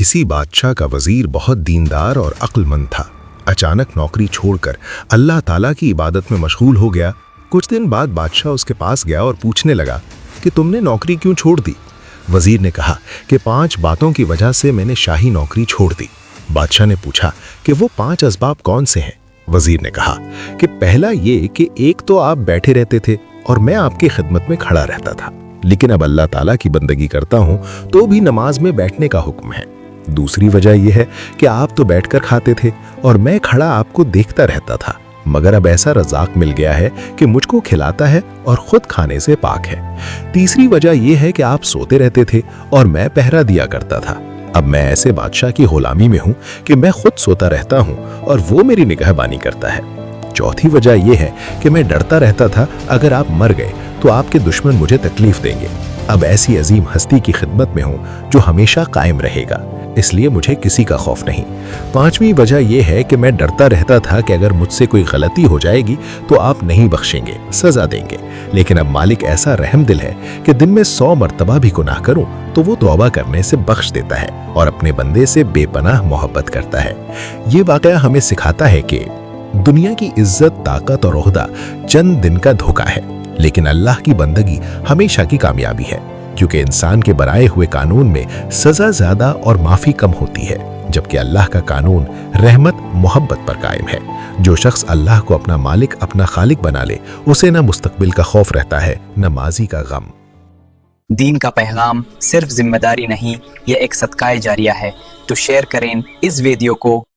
किसी बादशाह का वजीर बहुत दीनदार और अक्लमंद था। अचानक नौकरी छोड़कर अल्लाह ताला की इबादत में मशगूल हो गया। कुछ दिन बाद बादशाह उसके पास गया और पूछने लगा कि तुमने नौकरी क्यों छोड़ दी। वजीर ने कहा कि 5 बातों की वजह से मैंने शाही नौकरी छोड़ दी। बादशाह ने पूछा कि वो 5 असबाब कौन से हैं। वजीर ने कहा कि पहला ये कि एक तो आप बैठे रहते थे और मैं आपकी खिदमत में खड़ा रहता था, लेकिन अब अल्लाह ताला की बंदगी करता हूं तो भी नमाज में बैठने का हुक्म है। दूसरी वजह यह है कि आप तो बैठकर खाते थे और मैं खड़ा आपको देखता रहता था, मगर अब ऐसा रज़ाक मिल गया है कि मुझको खिलाता है और खुद खाने से पाक है। तीसरी वजह यह है कि आप सोते रहते थे और मैं पहरा दिया करता था। अब मैं ऐसे बादशाह की गुलामी में हूं कि मैं खुद सोता रहता हूं और वो मेरी निगहबानी करता है। चौथी वजह यह है कि मैं डरता रहता था अगर आप मर गए तो आपके दुश्मन मुझे तकलीफ देंगे। अब ऐसी अजीम हस्ती की खिदमत में हूं जो हमेशा कायम रहेगा, इसलिए मुझे किसी का खौफ नहीं। 5वीं वजह यह है कि मैं डरता रहता था कि अगर मुझसे कोई गलती हो जाएगी तो आप नहीं बख्शेंगे, सजा देंगे। लेकिन अब मालिक ऐसा रहम दिल है कि दिन में 100 मर्तबा भी गुनाह करूं तो वो तौबा करने से बख्श देता है और अपने बंदे से बेपनाह मोहब्बत करता है। ये वाकया हमें सिखाता है कि दुनिया की इज्जत, ताकत और ओहदा चंद दिन का धोखा है, लेकिन अल्लाह की बंदगी हमेशा की कामयाबी है, क्योंकि इंसान के बनाए हुए कानून में सजा ज्यादा और माफी कम होती है, जबकि अल्लाह का कानून रहमत मोहब्बत पर कायम है। जो शख्स अल्लाह को अपना मालिक, अपना खालिक बना ले, उसे न मुस्तकबिल का खौफ रहता है, न माजी का गम। दीन का पैगाम सिर्फ जिम्मेदारी नहीं, यह एक सदका जारिया है। तो शेयर करें इस वीडियो को